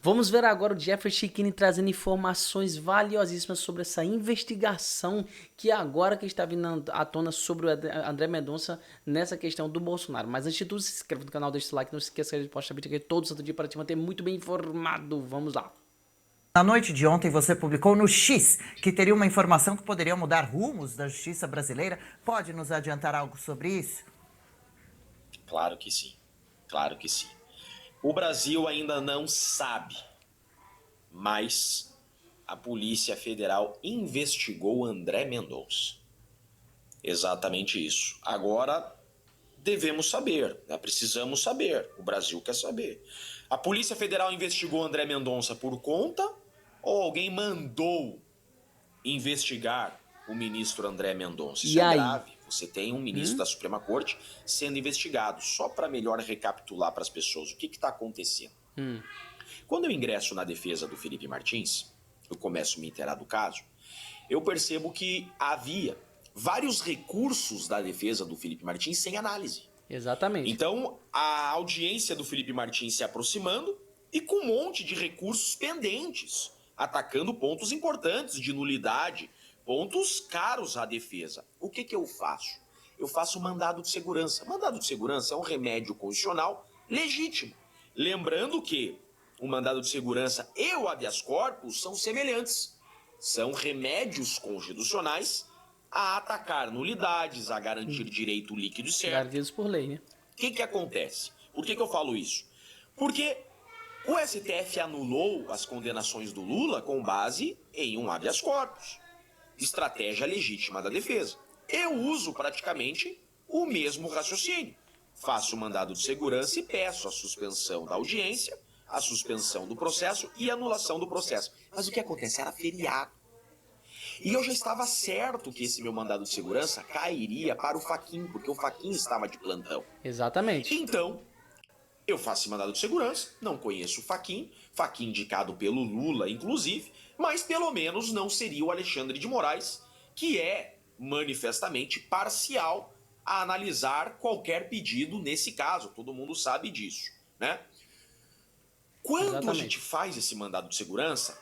Vamos ver agora o Jeffrey Chikini trazendo informações valiosíssimas sobre essa investigação que agora que está vindo à tona sobre o André Mendonça nessa questão do Bolsonaro. Mas antes de tudo, se inscreva no canal, deixa o like, não se esqueça de postar vídeo aqui todo santo dia para te manter muito bem informado. Vamos lá. Na noite de ontem, você publicou no X que teria uma informação que poderia mudar rumos da justiça brasileira. Pode nos adiantar algo sobre isso? Claro que sim, claro que sim. O Brasil ainda não sabe, mas a Polícia Federal investigou André Mendonça. Exatamente isso. Agora devemos saber, né? Precisamos saber. O Brasil quer saber. A Polícia Federal investigou André Mendonça por conta ou alguém mandou investigar o ministro André Mendonça? Isso E é aí? grave. Você tem um ministro da Suprema Corte sendo investigado. Só para melhor recapitular para as pessoas o que está acontecendo. Quando eu ingresso na defesa do Felipe Martins, eu começo a me inteirar do caso, eu percebo que havia vários recursos da defesa do Felipe Martins sem análise. Exatamente. Então, a audiência do Felipe Martins se aproximando e com um monte de recursos pendentes, atacando pontos importantes de nulidade, pontos caros à defesa. O que eu faço? Eu faço mandado de segurança. Mandado de segurança é um remédio constitucional legítimo. Lembrando que o mandado de segurança e o habeas corpus são semelhantes. São remédios constitucionais a atacar nulidades, a garantir direito líquido e certo. Garantidos por lei, né? O que acontece? Por que eu falo isso? Porque o STF anulou as condenações do Lula com base em um habeas corpus. Estratégia legítima da defesa. Eu uso praticamente o mesmo raciocínio. Faço o mandado de segurança e peço a suspensão da audiência, a suspensão do processo e a anulação do processo. Mas o que acontece? Era feriado. E eu já estava certo que esse meu mandado de segurança cairia para o Fachin, porque o Fachin estava de plantão. Exatamente. Então, eu faço esse mandado de segurança, não conheço o Fachin indicado pelo Lula, inclusive, mas pelo menos não seria o Alexandre de Moraes, que é manifestamente parcial a analisar qualquer pedido nesse caso. Todo mundo sabe disso, né? Quando a gente faz esse mandado de segurança,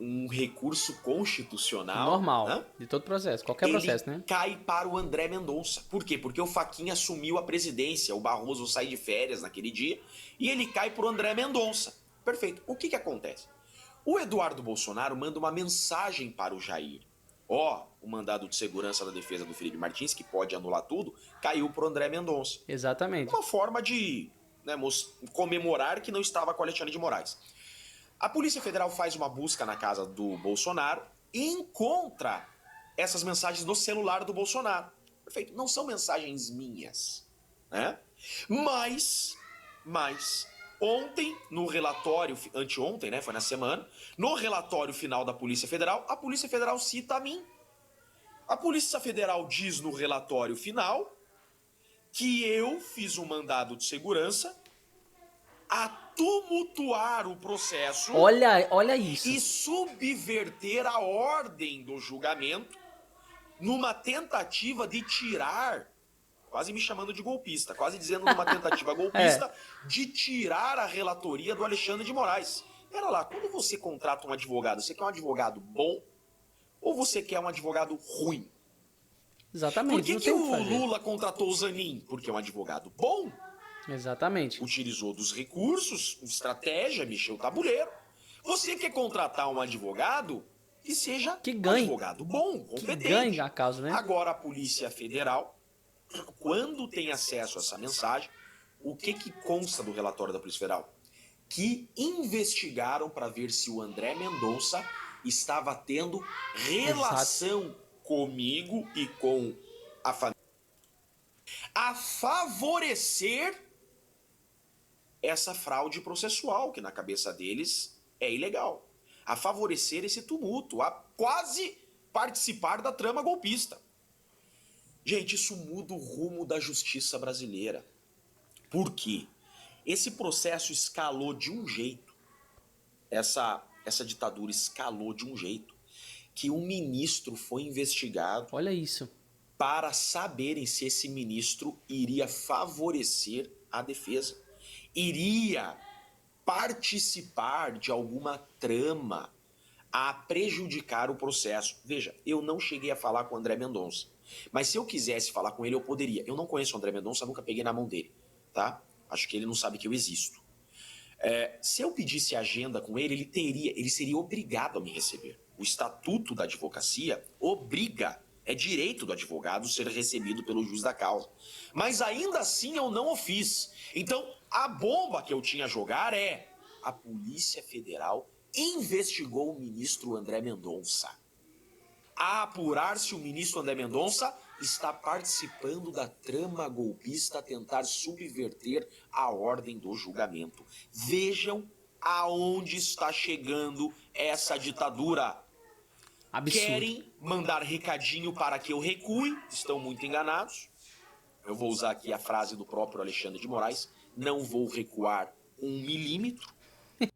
um recurso constitucional normal, né? De todo processo, qualquer processo, né? Cai para o André Mendonça. Por quê? Porque o Fachin assumiu a presidência, o Barroso sai de férias naquele dia, e ele cai para o André Mendonça. Perfeito. O que acontece? O Eduardo Bolsonaro manda uma mensagem para o Jair. O mandado de segurança da defesa do Felipe Martins, que pode anular tudo, caiu para o André Mendonça. Exatamente. Uma forma de comemorar que não estava com o Alexandre de Moraes. A Polícia Federal faz uma busca na casa do Bolsonaro e encontra essas mensagens no celular do Bolsonaro. Perfeito, não são mensagens minhas, né? Mas, ontem, no relatório, anteontem, né, foi na semana, no relatório final da Polícia Federal, a Polícia Federal cita a mim. A Polícia Federal diz no relatório final que eu fiz um mandado de segurança a tumultuar o processo. Olha isso. E subverter a ordem do julgamento numa tentativa de tirar, quase me chamando de golpista, quase dizendo numa tentativa golpista de tirar a relatoria do Alexandre de Moraes. Pera lá, quando você contrata um advogado, você quer um advogado bom ou você quer um advogado ruim? Exatamente. Por que o Lula contratou o Zanin? Porque é um advogado bom. Exatamente. Utilizou dos recursos, estratégia, mexeu o tabuleiro. Você quer contratar um advogado que seja um advogado bom, competente. Que ganhe a causa, né? Agora a Polícia Federal, quando tem acesso a essa mensagem, o que consta do relatório da Polícia Federal? Que investigaram para ver se o André Mendonça estava tendo relação comigo e com a família a favorecer essa fraude processual, que na cabeça deles é ilegal. A favorecer esse tumulto, a quase participar da trama golpista. Gente, isso muda o rumo da justiça brasileira. Por quê? Esse processo escalou de um jeito. Essa ditadura escalou de um jeito que um ministro foi investigado. Olha isso. Para saberem se esse ministro iria favorecer a defesa. Iria participar de alguma trama a prejudicar o processo. Veja, eu não cheguei a falar com o André Mendonça, mas se eu quisesse falar com ele, eu poderia. Eu não conheço o André Mendonça, nunca peguei na mão dele, tá? Acho que ele não sabe que eu existo. Se eu pedisse agenda com ele, ele seria obrigado a me receber. O Estatuto da Advocacia obriga, é direito do advogado ser recebido pelo juiz da causa. Mas ainda assim eu não o fiz. Então, a bomba que eu tinha a jogar é: a Polícia Federal investigou o ministro André Mendonça. A apurar se o ministro André Mendonça está participando da trama golpista a tentar subverter a ordem do julgamento. Vejam aonde está chegando essa ditadura. Absurdo. Querem mandar recadinho para que eu recue, estão muito enganados. Eu vou usar aqui a frase do próprio Alexandre de Moraes: não vou recuar 1 milímetro.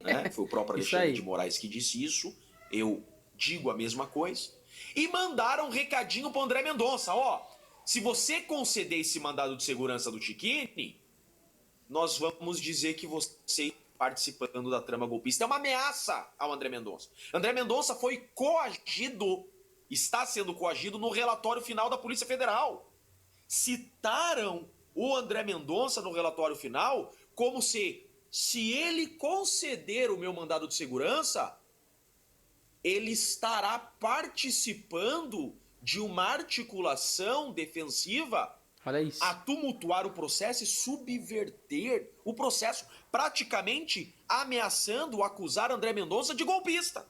Né? Foi o próprio Alexandre de Moraes que disse isso. Eu digo a mesma coisa. E mandaram um recadinho para o André Mendonça: ó, se você conceder esse mandado de segurança do Chiquini, nós vamos dizer que você participando da trama golpista. É uma ameaça ao André Mendonça. André Mendonça foi coagido, está sendo coagido no relatório final da Polícia Federal. Citaram o André Mendonça no relatório final como se ele conceder o meu mandado de segurança, ele estará participando de uma articulação defensiva a tumultuar o processo e subverter o processo, praticamente ameaçando acusar André Mendonça de golpista,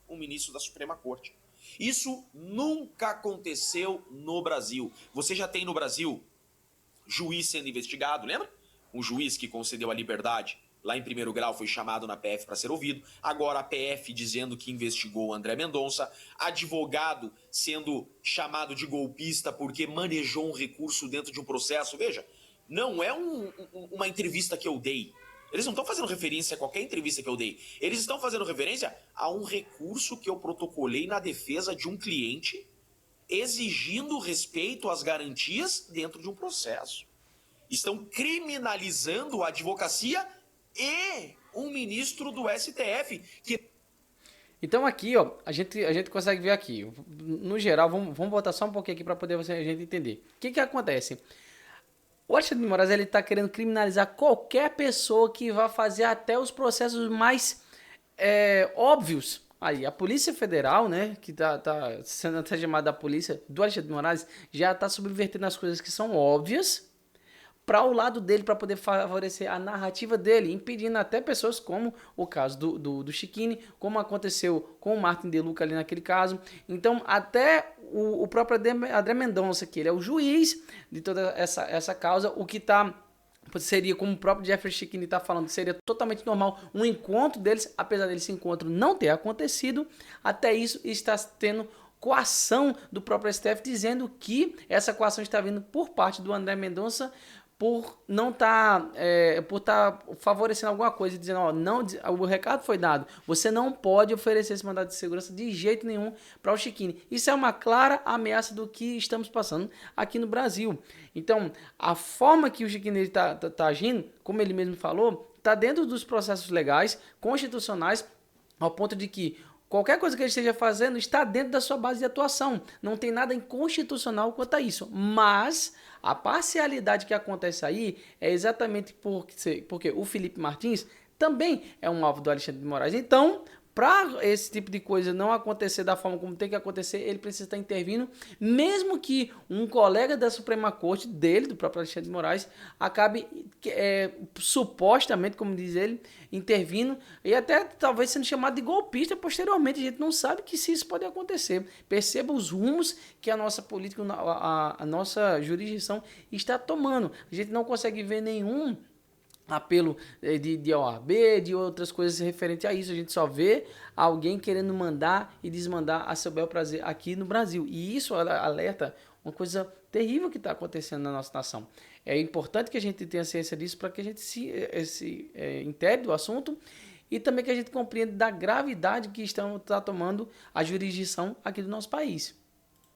um ministro da Suprema Corte. Isso nunca aconteceu no Brasil. Você já tem no Brasil juiz sendo investigado, lembra? Um juiz que concedeu a liberdade lá em primeiro grau foi chamado na PF para ser ouvido. Agora a PF dizendo que investigou o André Mendonça. Advogado sendo chamado de golpista porque manejou um recurso dentro de um processo. Veja, não é uma entrevista que eu dei. Eles não estão fazendo referência a qualquer entrevista que eu dei. Eles estão fazendo referência a um recurso que eu protocolei na defesa de um cliente, exigindo respeito às garantias dentro de um processo. Estão criminalizando a advocacia e um ministro do STF que... Então aqui, ó, a gente consegue ver aqui, no geral, vamos botar só um pouquinho aqui para poder a gente entender. O que acontece? O Alexandre de Moraes, ele tá querendo criminalizar qualquer pessoa que vá fazer até os processos mais óbvios. Aí, a Polícia Federal, né, que tá sendo até chamada da polícia do Alexandre de Moraes, já tá subvertendo as coisas que são óbvias para o lado dele, para poder favorecer a narrativa dele, impedindo até pessoas como o caso do Chiquini, como aconteceu com o Martin De Luca ali naquele caso. Então, até o próprio André Mendonça, que ele é o juiz de toda essa causa, o que seria, como o próprio Jeffrey Chiquini está falando, seria totalmente normal um encontro deles, apesar desse encontro não ter acontecido, até isso está tendo coação do próprio STF, dizendo que essa coação está vindo por parte do André Mendonça, por não por estar favorecendo alguma coisa, dizendo, ó, não, o recado foi dado, você não pode oferecer esse mandado de segurança de jeito nenhum para o Chiquini. Isso é uma clara ameaça do que estamos passando aqui no Brasil. Então, a forma que o Chiquini está agindo, como ele mesmo falou, está dentro dos processos legais, constitucionais, ao ponto de que qualquer coisa que ele esteja fazendo está dentro da sua base de atuação. Não tem nada inconstitucional quanto a isso. Mas a parcialidade que acontece aí é exatamente porque o Felipe Martins também é um alvo do Alexandre de Moraes. Então, para esse tipo de coisa não acontecer da forma como tem que acontecer, ele precisa estar intervindo, mesmo que um colega da Suprema Corte dele, do próprio Alexandre de Moraes, acabe supostamente, como diz ele, intervindo e até talvez sendo chamado de golpista posteriormente. A gente não sabe que se isso pode acontecer. Perceba os rumos que a nossa política, a nossa jurisdição está tomando. A gente não consegue ver nenhum apelo de OAB, de outras coisas referentes a isso. A gente só vê alguém querendo mandar e desmandar a seu bel prazer aqui no Brasil. E isso alerta uma coisa terrível que está acontecendo na nossa nação. É importante que a gente tenha ciência disso para que a gente se intere do assunto e também que a gente compreenda da gravidade que está tomando a jurisdição aqui do nosso país.